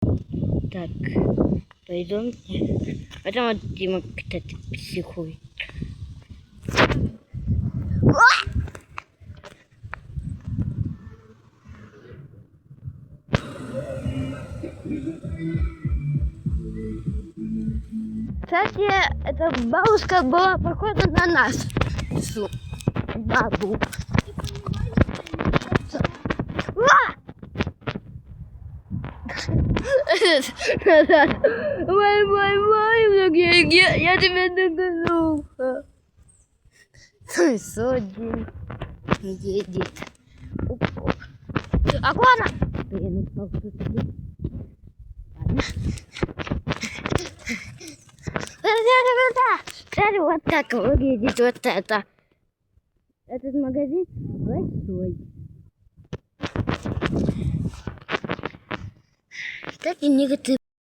Так, пойдемте. А там вот Дима кто-то психует. Кстати, эта бабушка была похожа на нас. Бабу. Я тебя догонул. Содин едет. Акуана! Блин, упал тут. Ладно. Кстати, вот так выглядит вот это. Этот магазин большой. Кстати, некоторые